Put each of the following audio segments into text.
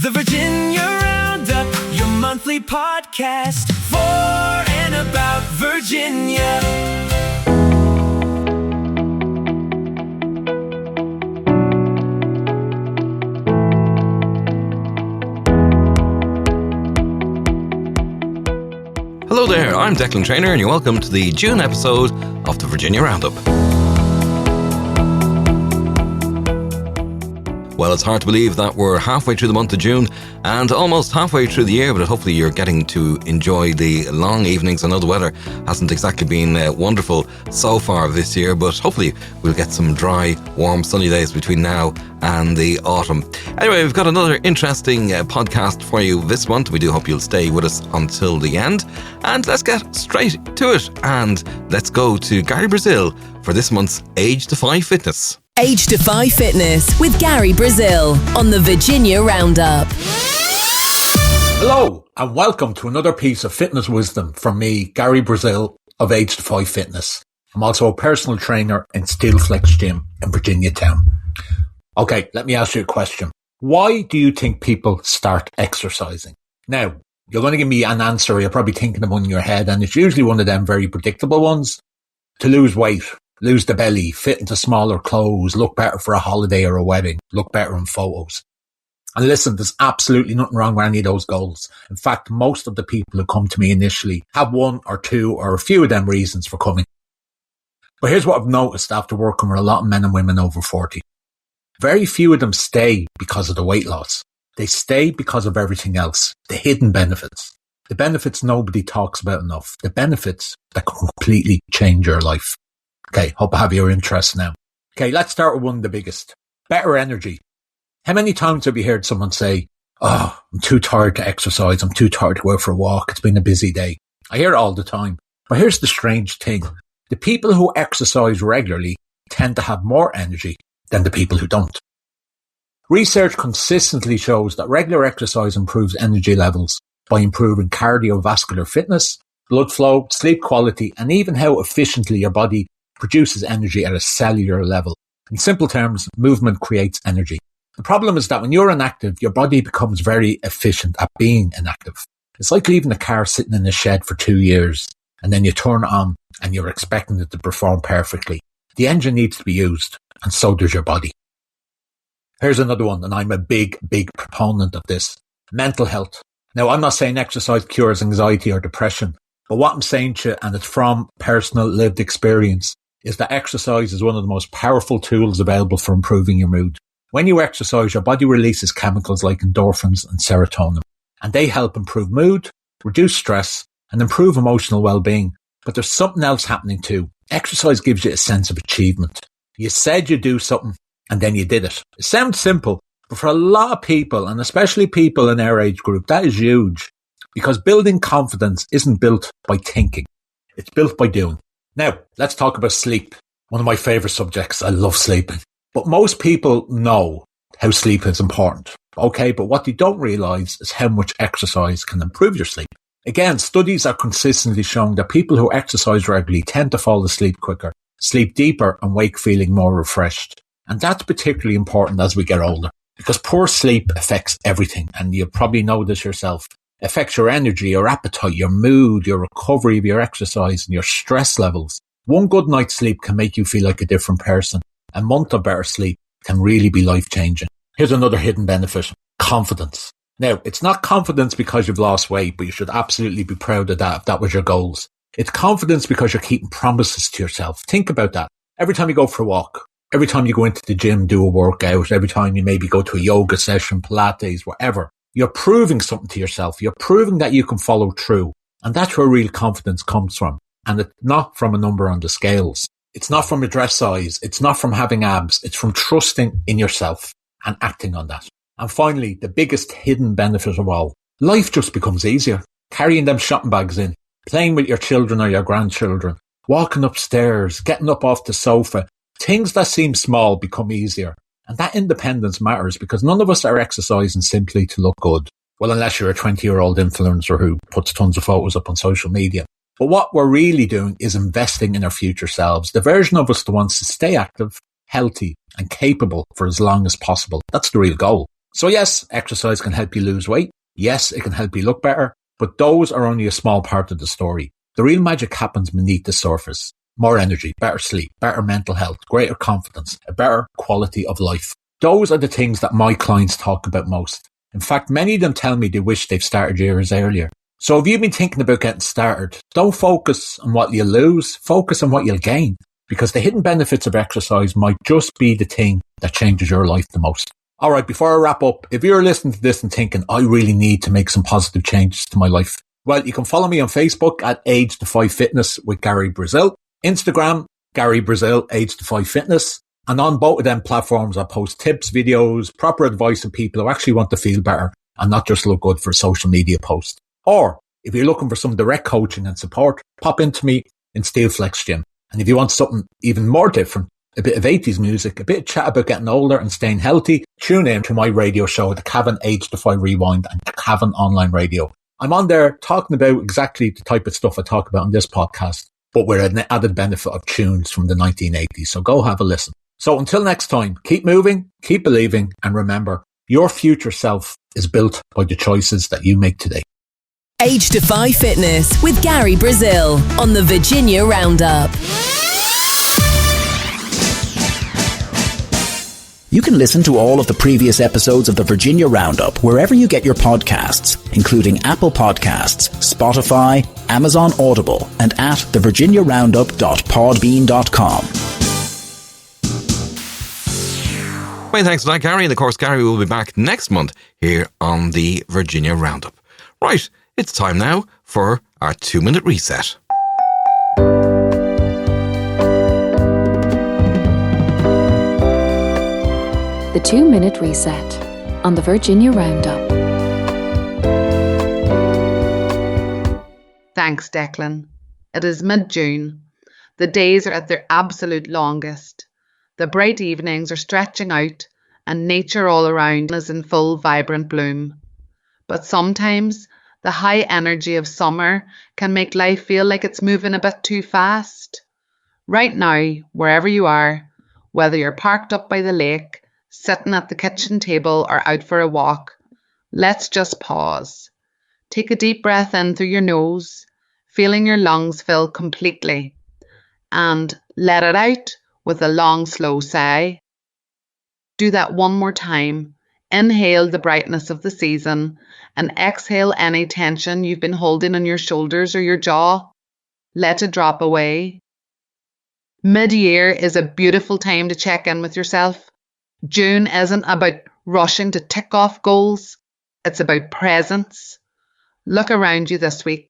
The Virginia Roundup, your monthly podcast for and about Virginia. Hello there, I'm Declan Traynor and you're welcome to the June episode of the Virginia Roundup. Well, it's hard to believe that we're halfway through the month of June and almost halfway through the year, but hopefully you're getting to enjoy the long evenings. I know the weather hasn't exactly been wonderful so far this year, but hopefully we'll get some dry, warm, sunny days between now and the autumn. Anyway, we've got another interesting podcast for you this month. We do hope you'll stay with us until the end. And let's get straight to it. And let's go to Gary Brazil for this month's Age Defy Fitness. Age Defy Fitness with Gary Brazil on the Virginia Roundup. Hello and welcome to another piece of fitness wisdom from me, Gary Brazil of Age Defy Fitness. I'm also a personal trainer in Steel Flex Gym in Virginia Town. Okay, let me ask you a question. Why do you think people start exercising? Now, you're going to give me an answer. You're probably thinking of one in your head, and it's usually one of them very predictable ones. To lose weight, lose the belly, fit into smaller clothes, look better for a holiday or a wedding, look better in photos. And listen, there's absolutely nothing wrong with any of those goals. In fact, most of the people who come to me initially have one or two or a few of them reasons for coming. But here's what I've noticed after working with a lot of men and women over 40. Very few of them stay because of the weight loss. They stay because of everything else, the hidden benefits. The benefits nobody talks about enough. The benefits that completely change your life. Okay, hope I have your interest now. Okay, let's start with one of the biggest. Better energy. How many times have you heard someone say, "Oh, I'm too tired to exercise. I'm too tired to go out for a walk. It's been a busy day." I hear it all the time. But here's the strange thing. The people who exercise regularly tend to have more energy than the people who don't. Research consistently shows that regular exercise improves energy levels by improving cardiovascular fitness, blood flow, sleep quality, and even how efficiently your body produces energy at a cellular level. In simple terms, movement creates energy. The problem is that when you're inactive, your body becomes very efficient at being inactive. It's like leaving a car sitting in a shed for 2 years, and then you turn it on and you're expecting it to perform perfectly. The engine needs to be used, and so does your body. Here's another one, and I'm a big proponent of this. Mental health. Now, I'm not saying exercise cures anxiety or depression, but what I'm saying to you, and it's from personal lived experience, is that exercise is one of the most powerful tools available for improving your mood. When you exercise, your body releases chemicals like endorphins and serotonin, and they help improve mood, reduce stress, and improve emotional well-being. But there's something else happening too. Exercise gives you a sense of achievement. You said you'd do something, and then you did it. It sounds simple, but for a lot of people, and especially people in our age group, that is huge. Because building confidence isn't built by thinking. It's built by doing. Now, let's talk about sleep. One of my favourite subjects. I love sleeping. But most people know how sleep is important. Okay, but what they don't realise is how much exercise can improve your sleep. Again, studies are consistently showing that people who exercise regularly tend to fall asleep quicker, sleep deeper, and wake feeling more refreshed. And that's particularly important as we get older, because poor sleep affects everything. And you probably know this yourself. It affects your energy, your appetite, your mood, your recovery of your exercise, and your stress levels. One good night's sleep can make you feel like a different person. A month of better sleep can really be life-changing. Here's another hidden benefit. Confidence. Now, it's not confidence because you've lost weight, but you should absolutely be proud of that if that was your goals. It's confidence because you're keeping promises to yourself. Think about that. Every time you go for a walk, every time you go into the gym, do a workout, every time you maybe go to a yoga session, Pilates, whatever, you're proving something to yourself. You're proving that you can follow through. And that's where real confidence comes from. And it's not from a number on the scales. It's not from a dress size. It's not from having abs. It's from trusting in yourself and acting on that. And finally, the biggest hidden benefit of all, life just becomes easier. Carrying them shopping bags in, playing with your children or your grandchildren, walking upstairs, getting up off the sofa. Things that seem small become easier. And that independence matters because none of us are exercising simply to look good. Well, unless you're a 20-year-old influencer who puts tons of photos up on social media. But what we're really doing is investing in our future selves, the version of us that wants to stay active, healthy, and capable for as long as possible. That's the real goal. So yes, exercise can help you lose weight. Yes, it can help you look better, but those are only a small part of the story. The real magic happens beneath the surface. More energy, better sleep, better mental health, greater confidence, a better quality of life. Those are the things that my clients talk about most. In fact, many of them tell me they wish they've started years earlier. So if you've been thinking about getting started, don't focus on what you'll lose, focus on what you'll gain, because the hidden benefits of exercise might just be the thing that changes your life the most. All right, before I wrap up, if you're listening to this and thinking, I really need to make some positive changes to my life, well, you can follow me on Facebook at Age Defy Fitness with Gary Brazil, Instagram, Gary Brazil, Age Defy Fitness, and on both of them platforms, I post tips, videos, proper advice of people who actually want to feel better and not just look good for a social media post. Or if you're looking for some direct coaching and support, pop into me in Steel Flex Gym. And if you want something even more different, a bit of 80s music, a bit of chat about getting older and staying healthy, tune in to my radio show, the Cavan Age Defy Rewind and Cavan Online Radio. I'm on there talking about exactly the type of stuff I talk about on this podcast, but with an added benefit of tunes from the 1980s. So go have a listen. So until next time, keep moving, keep believing, and remember, your future self is built by the choices that you make today. Age Defy Fitness with Gary Brazil on the Virginia Roundup. You can listen to all of the previous episodes of the Virginia Roundup wherever you get your podcasts, including Apple Podcasts, Spotify, Amazon Audible, and at thevirginiaroundup.podbean.com. Many thanks for that, Gary. And of course, Gary will be back next month here on the Virginia Roundup. Right, it's time now for our 2-minute reset. The 2-minute reset on the Virginia Roundup. Thanks, Declan. It is mid-June. The days are at their absolute longest. The bright evenings are stretching out and nature all around is in full vibrant bloom. But sometimes the high energy of summer can make life feel like it's moving a bit too fast. Right now, wherever you are, whether you're parked up by the lake, sitting at the kitchen table or out for a walk, let's just pause. Take a deep breath in through your nose, feeling your lungs fill completely, and let it out with a long, slow sigh. Do that one more time. Inhale the brightness of the season and exhale any tension you've been holding on your shoulders or your jaw. Let it drop away. Mid-year is a beautiful time to check in with yourself. June isn't about rushing to tick off goals. It's about presence. Look around you this week.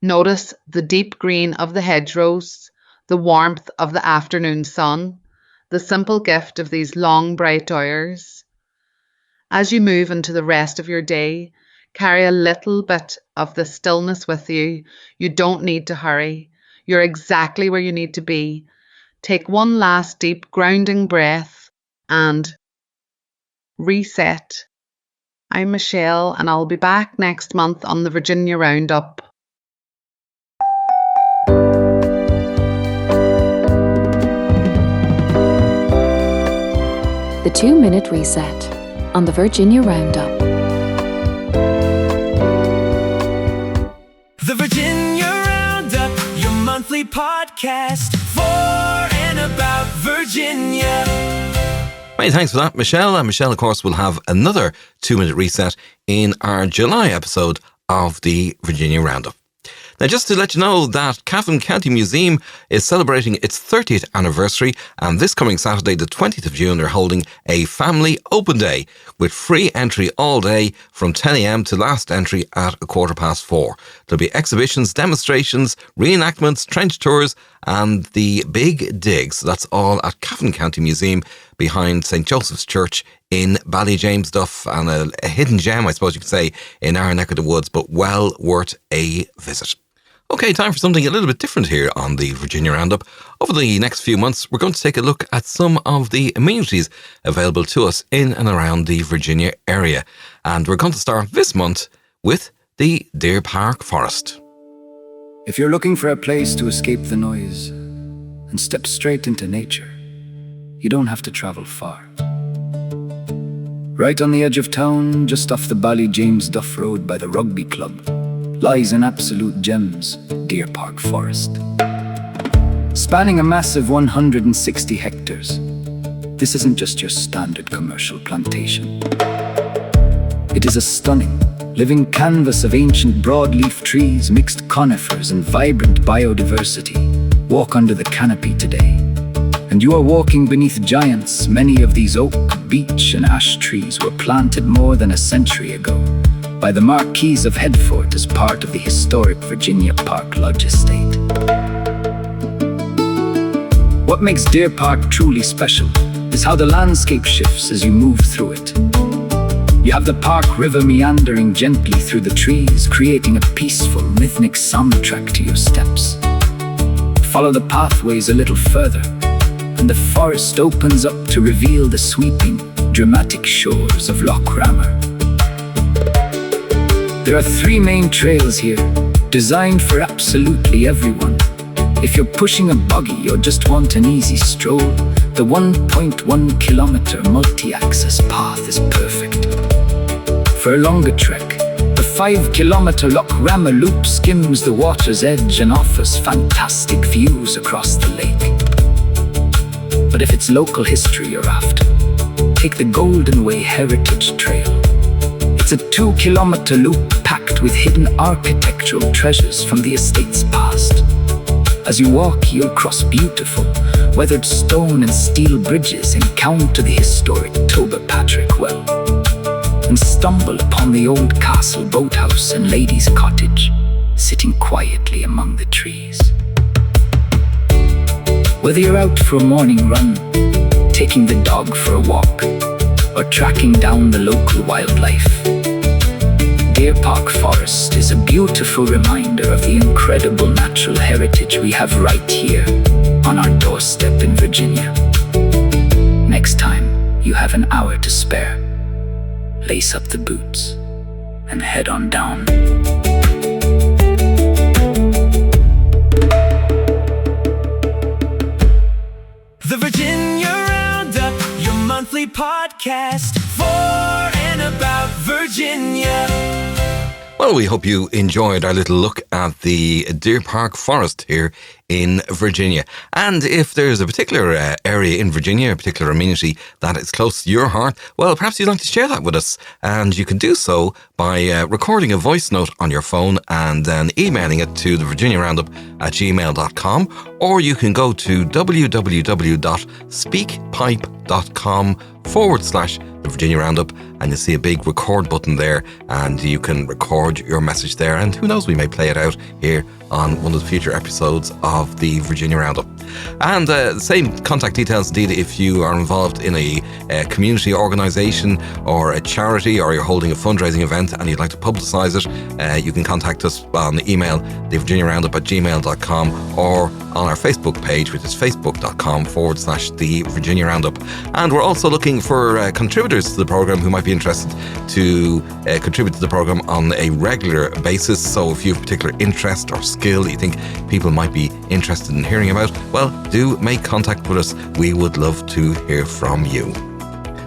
Notice the deep green of the hedgerows, the warmth of the afternoon sun, the simple gift of these long bright hours. As you move into the rest of your day, carry a little bit of the stillness with you. You don't need to hurry. You're exactly where you need to be. Take one last deep grounding breath and reset. I'm Michelle and I'll be back next month on the Virginia Roundup. The 2-minute reset on the Virginia Roundup. The Virginia Roundup, your monthly podcast for and about Virginia. Many thanks for that, Michelle. And Michelle, of course, will have another 2-minute reset in our July episode of the Virginia Roundup. Now, just to let you know that Cavan County Museum is celebrating its 30th anniversary, and this coming Saturday, the 20th of June, they're holding a family open day with free entry all day from 10 a.m. to last entry at 4:15. There'll be exhibitions, demonstrations, reenactments, trench tours, and the big digs. That's all at Cavan County Museum behind St. Joseph's Church in Ballyjamesduff, and a hidden gem, I suppose you could say, in our neck of the woods, but well worth a visit. Okay, time for something a little bit different here on the Virginia Roundup. Over the next few months, we're going to take a look at some of the amenities available to us in and around the Virginia area. And we're going to start this month with the Deerpark Forest. If you're looking for a place to escape the noise and step straight into nature, you don't have to travel far. Right on the edge of town, just off the Ballyjamesduff road by the rugby club, lies an absolute gems, Deerpark Forest. Spanning a massive 160 hectares, this isn't just your standard commercial plantation. It is a stunning, living canvas of ancient broadleaf trees, mixed conifers and vibrant biodiversity. Walk under the canopy today, and you are walking beneath giants. Many of these oak, beech and ash trees were planted more than a century ago by the Marquis of Headfort as part of the historic Virginia Park Lodge estate. What makes Deerpark truly special is how the landscape shifts as you move through it. You have the Park River meandering gently through the trees, creating a peaceful, rhythmic soundtrack to your steps. Follow the pathways a little further, and the forest opens up to reveal the sweeping, dramatic shores of Loch Rammer. There are 3 main trails here, designed for absolutely everyone. If you're pushing a buggy or just want an easy stroll, the 1.1 kilometer multi-access path is perfect. For a longer trek, the 5 kilometer Loch Rammer loop skims the water's edge and offers fantastic views across the lake. But if it's local history you're after, take the Golden Way Heritage Trail. It's a 2 kilometer loop packed with hidden architectural treasures from the estate's past. As you walk, you'll cross beautiful, weathered stone and steel bridges, encounter the historic Tober Patrick Well, and stumble upon the old castle boathouse and lady's cottage, sitting quietly among the trees. Whether you're out for a morning run, taking the dog for a walk, or tracking down the local wildlife, Deerpark Forest is a beautiful reminder of the incredible natural heritage we have right here on our doorstep in Virginia. Next time you have an hour to spare, lace up the boots and head on down. The Virginia Roundup, your monthly podcast for and about Virginia. Well, we hope you enjoyed our little look at the Deerpark Forest here in Virginia. And if there's a particular area in Virginia, a particular amenity that is close to your heart, well, perhaps you'd like to share that with us. And you can do so by recording a voice note on your phone and then emailing it to the virginiaroundup@gmail.com, or you can go to www.speakpipe.com/the Virginia Roundup, and you'll see a big record button there, and you can record your message there, and who knows, we may play it out here on one of the future episodes of the Virginia Roundup. And same contact details indeed if you are involved in a community organisation or a charity, or you're holding a fundraising event and you'd like to publicise it, you can contact us on the email thevirginiaroundup@gmail.com, or on our Facebook page, which is facebook.com/the Virginia Roundup. And we're also looking for contributors to the programme who might be interested to contribute to the programme on a regular basis. So if you have a particular interest or skill that you think people might be interested in hearing about, well, do make contact with us. We would love to hear from you.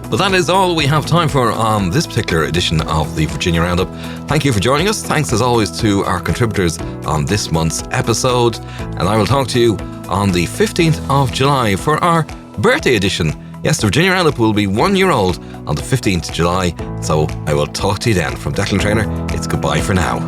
But that is all we have time for on this particular edition of the Virginia Roundup. Thank you for joining us. Thanks as always to our contributors on this month's episode. And I will talk to you on the 15th of July for our birthday edition. Yes, the Virginia Roundup will be 1 year old on the 15th of July. So I will talk to you then. From Declan Traynor, it's goodbye for now.